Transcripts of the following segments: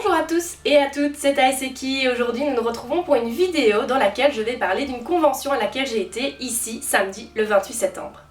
Bonjour à tous et à toutes, c'est Aeseki et aujourd'hui nous nous retrouvons pour une vidéo dans laquelle je vais parler d'une convention à laquelle j'ai été ici samedi le 28 septembre.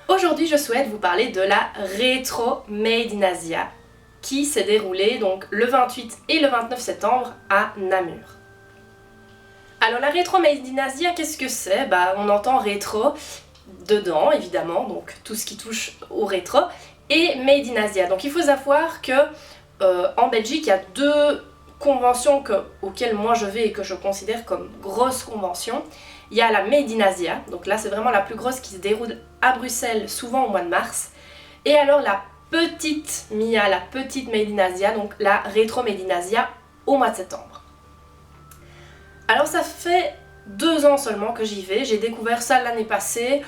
Aujourd'hui je souhaite vous parler de la Retro Made in Asia qui s'est déroulée donc le 28 et le 29 septembre à Namur. Alors la Retro Made in Asia, qu'est-ce que c'est? On entend rétro dedans évidemment, donc tout ce qui touche au rétro, et Made in Asia. Donc il faut savoir que en Belgique, il y a deux conventions auxquelles moi je vais et que je considère comme grosses conventions. Il y a la Made in Asia, donc là c'est vraiment la plus grosse qui se déroule à Bruxelles, souvent au mois de mars. Et alors la petite MIA, la petite Made in Asia, donc la Retro Made in Asia au mois de septembre. Alors ça fait 2 ans seulement que j'y vais, j'ai découvert ça l'année passée.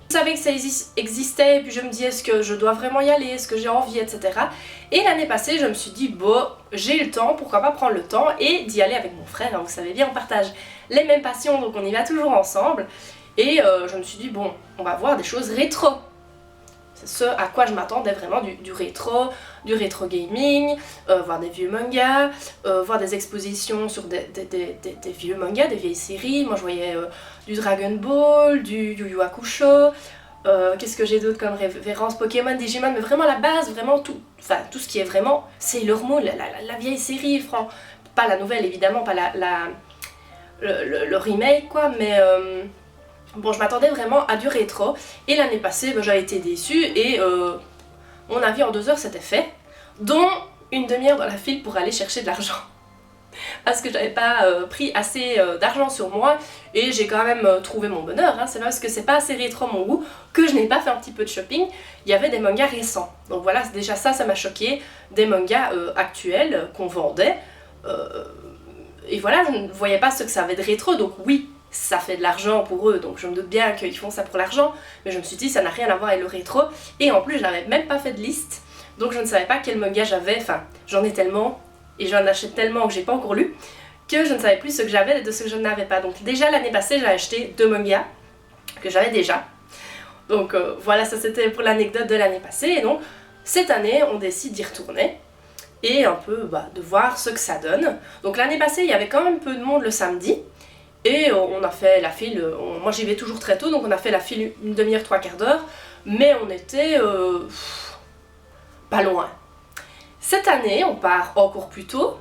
Je savais que ça existait et puis je me dis est-ce que je dois vraiment y aller, est-ce que j'ai envie, etc. Et l'année passée je me suis dit bon, j'ai le temps, pourquoi pas prendre le temps et d'y aller avec mon frère, hein, vous savez bien on partage les mêmes passions donc on y va toujours ensemble. Et je me suis dit bon, on va voir des choses rétro. C'est ce à quoi je m'attendais vraiment, du rétro gaming, voir des vieux mangas, voir des expositions sur des vieux mangas, des vieilles séries. Moi je voyais du Dragon Ball, du Yu Yu Hakusho, qu'est-ce que j'ai d'autre comme référence, Pokémon, Digimon, mais vraiment la base, vraiment tout ce qui est vraiment Sailor Moon, la vieille série, pas la nouvelle évidemment, pas le remake quoi, mais... Bon, je m'attendais vraiment à du rétro et l'année passée j'avais été déçue et mon avis en 2 heures c'était fait, dont une demi-heure dans la file pour aller chercher de l'argent parce que j'avais pas pris assez d'argent sur moi et j'ai quand même trouvé mon bonheur, hein. C'est pas parce que c'est pas assez rétro mon goût que je n'ai pas fait un petit peu de shopping. Il y avait des mangas récents, donc voilà, déjà ça m'a choqué, des mangas actuels qu'on vendait et voilà, je ne voyais pas ce que ça avait de rétro, donc oui, ça fait de l'argent pour eux, donc je me doute bien qu'ils font ça pour l'argent, mais je me suis dit ça n'a rien à voir avec le rétro, et en plus je n'avais même pas fait de liste, donc je ne savais pas quel manga j'avais, enfin j'en ai tellement, et j'en achète tellement que j'ai pas encore lu, que je ne savais plus ce que j'avais et de ce que je n'avais pas. Donc déjà l'année passée j'ai acheté 2 mangas que j'avais déjà, donc voilà, ça c'était pour l'anecdote de l'année passée, et donc cette année on décide d'y retourner, et un peu de voir ce que ça donne. Donc l'année passée il y avait quand même peu de monde le samedi, et on a fait la file, moi j'y vais toujours très tôt, donc on a fait la file une demi-heure, 3/4 d'heure, mais on était pas loin. Cette année, on part encore plus tôt,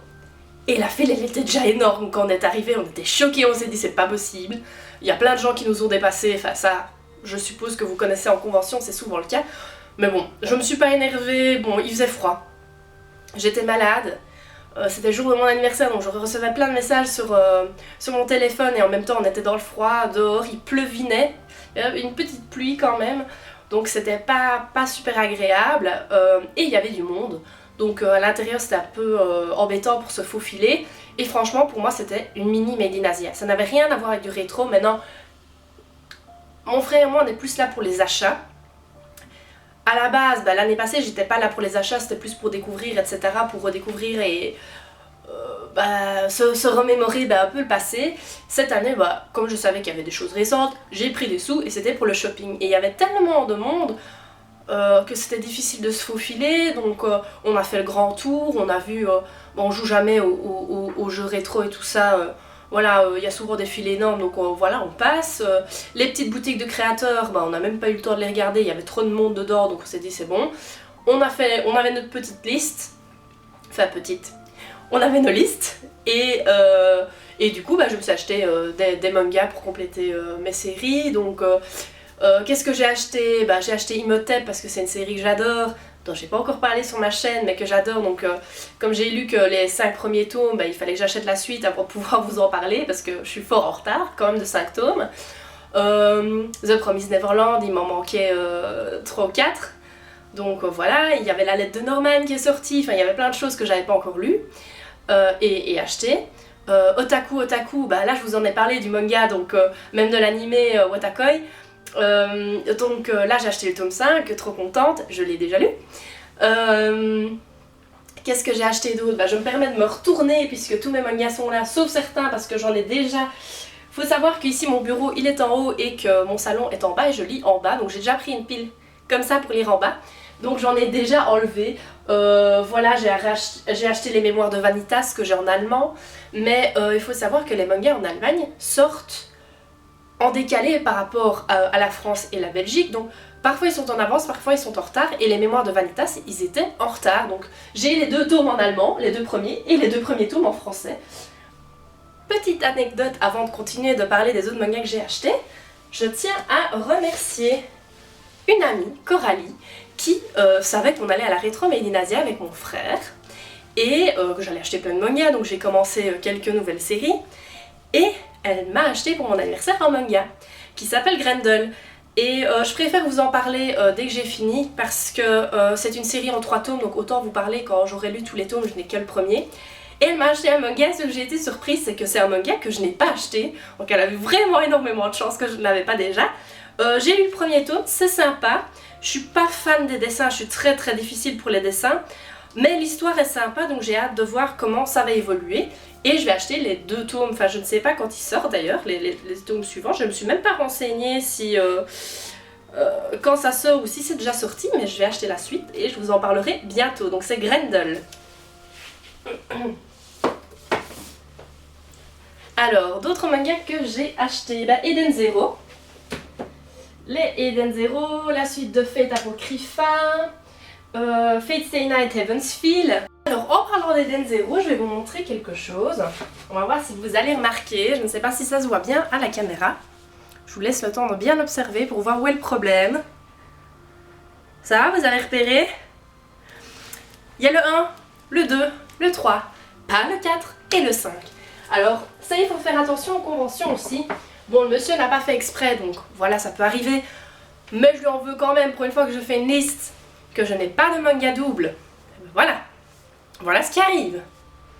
et la file elle était déjà énorme. Quand on est arrivé, on était choqués, on s'est dit c'est pas possible. Il y a plein de gens qui nous ont dépassés, enfin ça, je suppose que vous connaissez en convention, c'est souvent le cas. Mais bon, je me suis pas énervée, bon, il faisait froid, j'étais malade. C'était le jour de mon anniversaire, donc je recevais plein de messages sur mon téléphone et en même temps on était dans le froid, dehors il pleuvinait, une petite pluie quand même, donc c'était pas super agréable, et il y avait du monde, donc à l'intérieur c'était un peu embêtant pour se faufiler, et franchement pour moi c'était une mini Made in Asia, ça n'avait rien à voir avec du rétro. Maintenant mon frère et moi on est plus là pour les achats. À la base, l'année passée, j'étais pas là pour les achats, c'était plus pour découvrir, etc. Pour redécouvrir et se remémorer un peu le passé. Cette année, comme je savais qu'il y avait des choses récentes, j'ai pris des sous et c'était pour le shopping. Et il y avait tellement de monde que c'était difficile de se faufiler, donc on a fait le grand tour, on a vu, on joue jamais aux jeux rétro et tout ça. Voilà, il y a souvent des files énormes, donc voilà, on passe. Les petites boutiques de créateurs, on n'a même pas eu le temps de les regarder, il y avait trop de monde dedans, donc on s'est dit c'est bon. On avait notre petite liste, enfin petite, on avait nos listes, et du coup je me suis acheté des mangas pour compléter mes séries, donc qu'est-ce que j'ai acheté? J'ai acheté Imhotep parce que c'est une série que j'adore, dont j'ai pas encore parlé sur ma chaîne mais que j'adore, donc comme j'ai lu que les 5 premiers tomes, il fallait que j'achète la suite avant de pouvoir vous en parler parce que je suis fort en retard quand même de 5 tomes. The Promised Neverland, il m'en manquait 3 ou 4, donc voilà, il y avait la lettre de Norman qui est sortie, enfin il y avait plein de choses que j'avais pas encore lues et achetées. Otaku, là je vous en ai parlé du manga, donc même de l'animé Watakoi. Donc là j'ai acheté le tome 5, trop contente, je l'ai déjà lu. Qu'est-ce que j'ai acheté d'autre? Je me permets de me retourner puisque tous mes mangas sont là, sauf certains parce que j'en ai déjà. Faut savoir qu'ici mon bureau il est en haut et que mon salon est en bas et je lis en bas, donc j'ai déjà pris une pile comme ça pour lire en bas. donc j'en ai déjà enlevé. Voilà, j'ai acheté les mémoires de Vanitas que j'ai en allemand, mais il faut savoir que les mangas en Allemagne sortent en décalé par rapport à la France et la Belgique, donc parfois ils sont en avance, parfois ils sont en retard, et les mémoires de Vanitas, ils étaient en retard, donc j'ai les 2 tomes en allemand, les 2 premiers, et les 2 premiers tomes en français. Petite anecdote avant de continuer de parler des autres mangas que j'ai achetés, je tiens à remercier une amie, Coralie, qui savait qu'on allait à la Rétro Made in Asia avec mon frère, et que j'allais acheter plein de mangas, donc j'ai commencé quelques nouvelles séries, et elle m'a acheté pour mon anniversaire un manga qui s'appelle Grendel. Et je préfère vous en parler dès que j'ai fini parce que c'est une série en 3 tomes, donc autant vous parler quand j'aurai lu tous les tomes, je n'ai que le premier. Et elle m'a acheté un manga, ce que j'ai été surprise, c'est que c'est un manga que je n'ai pas acheté, donc elle a eu vraiment énormément de chance que je ne l'avais pas déjà. J'ai lu le premier tome, c'est sympa, je suis pas fan des dessins, je suis très difficile pour les dessins, mais l'histoire est sympa, donc j'ai hâte de voir comment ça va évoluer. Et je vais acheter les 2 tomes, enfin je ne sais pas quand ils sortent d'ailleurs, les tomes suivants, je ne me suis même pas renseignée si quand ça sort ou si c'est déjà sorti, mais je vais acheter la suite et je vous en parlerai bientôt, donc c'est Grendel. Alors, d'autres mangas que j'ai achetés, Eden Zero. Les Eden Zero, la suite de Fate Apocrypha, Fate Stay Night Heaven's Feel. Alors, en parlant d'Eden Zero, je vais vous montrer quelque chose. On va voir si vous allez remarquer, je ne sais pas si ça se voit bien à la caméra. Je vous laisse le temps de bien observer pour voir où est le problème. Ça va, vous avez repéré? Il y a le 1, le 2, le 3, pas le 4 et le 5. Alors, ça il faut faire attention aux conventions aussi. Bon, le monsieur n'a pas fait exprès, donc voilà, ça peut arriver. Mais je lui en veux quand même pour une fois que je fais une liste, que je n'ai pas de manga double. Voilà. Voilà ce qui arrive.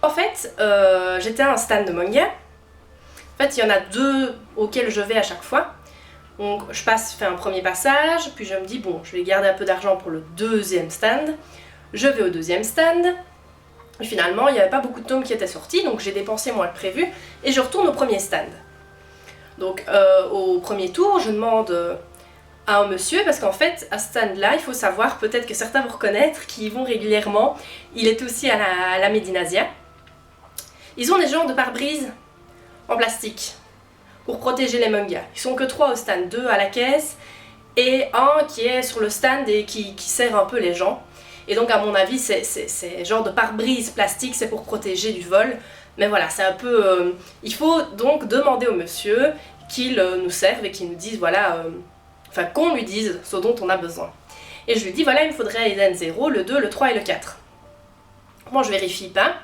En fait, j'étais à un stand de manga. En fait, il y en a 2 auxquels je vais à chaque fois. Donc, je fais un premier passage, puis je me dis, bon, je vais garder un peu d'argent pour le 2e stand. Je vais au 2e stand. Et finalement, il n'y avait pas beaucoup de tomes qui étaient sortis, donc j'ai dépensé moins que prévu. Et je retourne au premier stand. Donc, au premier tour, je demande à un monsieur, parce qu'en fait, à ce stand-là, il faut savoir, peut-être que certains vont reconnaître, qui y vont régulièrement. Il est aussi à la Made in Asia. Ils ont des genres de pare-brise en plastique pour protéger les mangas. Ils sont que 3 au stand, 2 à la caisse et un qui est sur le stand et qui sert un peu les gens. Et donc à mon avis, c'est genre de pare-brise plastique, c'est pour protéger du vol. Mais voilà, c'est un peu... il faut donc demander au monsieur qu'il nous serve et qu'il nous dise, voilà... Enfin, qu'on lui dise ce dont on a besoin. Et je lui dis, voilà, il me faudrait Eden 0, le 2, le 3 et le 4. Bon, je vérifie pas.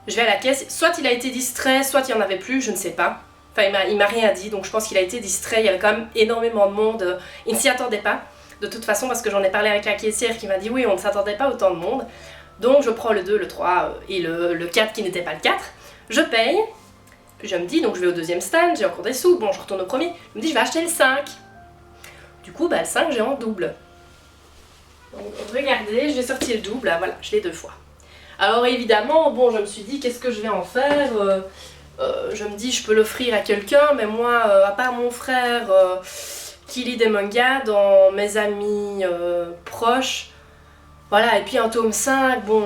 Je vais à la caisse. Soit il a été distrait, soit il n'y en avait plus, je ne sais pas. Enfin, il m'a rien dit, donc je pense qu'il a été distrait. Il y avait quand même énormément de monde. Il ne s'y attendait pas, de toute façon, parce que j'en ai parlé avec la caissière qui m'a dit, oui, on ne s'attendait pas autant de monde. Donc je prends le 2, le 3 et le 4 qui n'était pas le 4. Je paye. Puis je me dis, donc je vais au 2e stand, j'ai encore des sous. Bon, je retourne au premier. Je me dis, je vais acheter le 5. Du coup, le 5, j'ai en double. Donc, regardez, j'ai sorti le double, là, voilà, je l'ai 2 fois. Alors évidemment, bon, je me suis dit, qu'est-ce que je vais en faire? Je me dis, je peux l'offrir à quelqu'un, mais moi, à part mon frère qui lit des mangas, dans mes amis proches, voilà, et puis un tome 5, bon,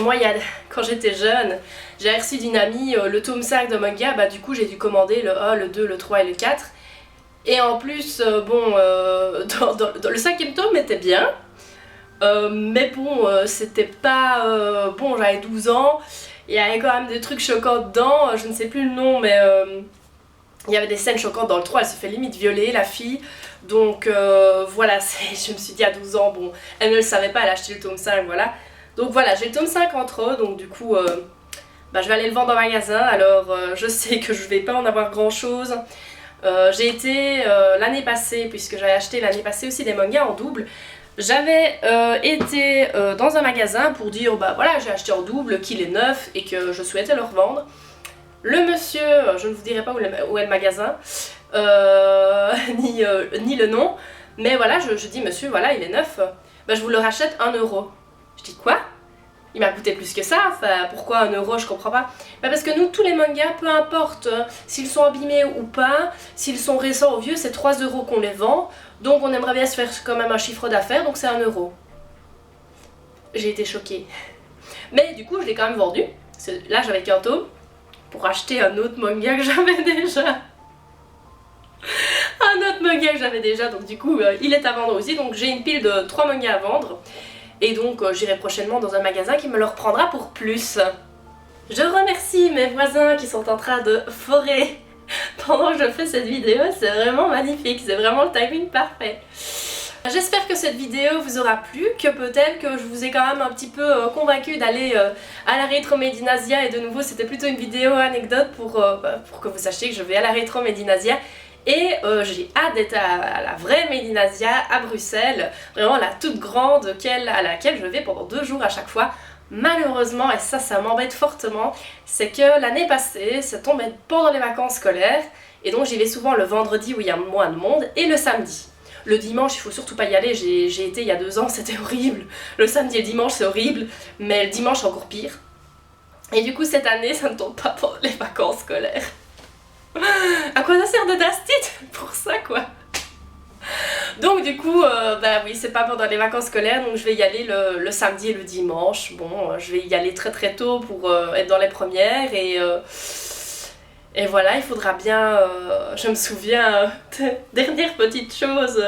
moi, quand j'étais jeune, j'ai reçu d'une amie le tome 5 de manga, du coup, j'ai dû commander le 1, le 2, le 3 et le 4. Et en plus, bon, dans le 5e tome était bien, mais bon, c'était pas... bon, j'avais 12 ans, il y avait quand même des trucs choquants dedans, je ne sais plus le nom, mais il y avait des scènes choquantes dans le 3, elle se fait limite violer, la fille. Donc voilà, je me suis dit à 12 ans, bon, elle ne le savait pas, elle a acheté le tome 5, voilà. Donc voilà, j'ai le tome 5 entre eux, donc du coup, je vais aller le vendre en magasin, alors je sais que je vais pas en avoir grand chose. J'ai été l'année passée, puisque j'avais acheté l'année passée aussi des mangas en double, j'avais été dans un magasin pour dire voilà, j'ai acheté en double, qu'il est neuf et que je souhaitais le revendre. Le monsieur, je ne vous dirai pas où est le magasin, ni le nom, mais voilà, je dis monsieur, voilà, il est neuf, je vous le rachète 1 euro. Je dis quoi? Il m'a coûté plus que ça, enfin pourquoi 1 euro, je comprends pas. Parce que nous, tous les mangas, peu importe s'ils sont abîmés ou pas, s'ils sont récents ou vieux, c'est 3 euros qu'on les vend, donc on aimerait bien se faire quand même un chiffre d'affaires, donc c'est 1 euro. J'ai été choquée. Mais du coup je l'ai quand même vendu. Là j'avais qu'un tome pour acheter un autre manga que j'avais déjà. Un autre manga que j'avais déjà, donc du coup il est à vendre aussi. Donc j'ai une pile de 3 mangas à vendre. Et donc j'irai prochainement dans un magasin qui me le reprendra pour plus. Je remercie mes voisins qui sont en train de forer pendant que je fais cette vidéo. C'est vraiment magnifique, c'est vraiment le timing parfait. J'espère que cette vidéo vous aura plu, que peut-être que je vous ai quand même un petit peu convaincu d'aller à la Rétro Medinasia. Et de nouveau c'était plutôt une vidéo anecdote pour que vous sachiez que je vais à la Rétro Medinasia. Et j'ai hâte d'être à la vraie Medinasia à Bruxelles, vraiment la toute grande à laquelle je vais pendant 2 jours à chaque fois. Malheureusement, et ça m'embête fortement, c'est que l'année passée, ça tombait pendant les vacances scolaires, et donc j'y vais souvent le vendredi où il y a moins de monde, et le samedi. Le dimanche, il faut surtout pas y aller, j'ai été il y a 2 ans, c'était horrible. Le samedi et le dimanche, c'est horrible, mais le dimanche, c'est encore pire. Et du coup, cette année, ça ne tombe pas pendant les vacances scolaires. À quoi ça sert de Dastit pour ça, quoi? Donc du coup, bah oui, c'est pas pendant les vacances scolaires, donc je vais y aller le samedi et le dimanche. Bon, je vais y aller très très tôt pour être dans les premières et voilà, il faudra bien, je me souviens, dernière petite chose,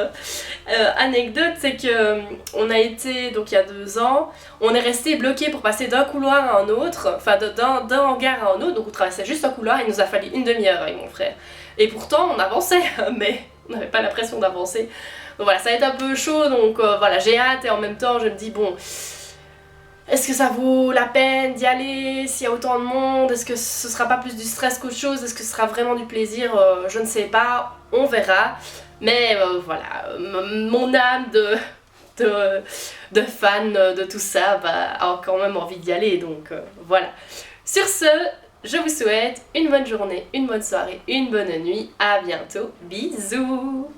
anecdote, c'est que on a été, donc il y a 2 ans, on est resté bloqué pour passer d'un couloir à un autre, enfin d'un hangar à un autre, donc on traversait juste un couloir, il nous a fallu une demi-heure avec mon frère. Et pourtant on avançait, mais on n'avait pas l'impression d'avancer. Donc voilà, ça va être un peu chaud, donc voilà, j'ai hâte et en même temps je me dis bon... Est-ce que ça vaut la peine d'y aller s'il y a autant de monde? Est-ce que ce sera pas plus du stress qu'autre chose? Est-ce que ce sera vraiment du plaisir? Je ne sais pas, on verra. Mais voilà, mon âme de fan de tout ça a quand même envie d'y aller, donc voilà. Sur ce, je vous souhaite une bonne journée, une bonne soirée, une bonne nuit. À bientôt, bisous!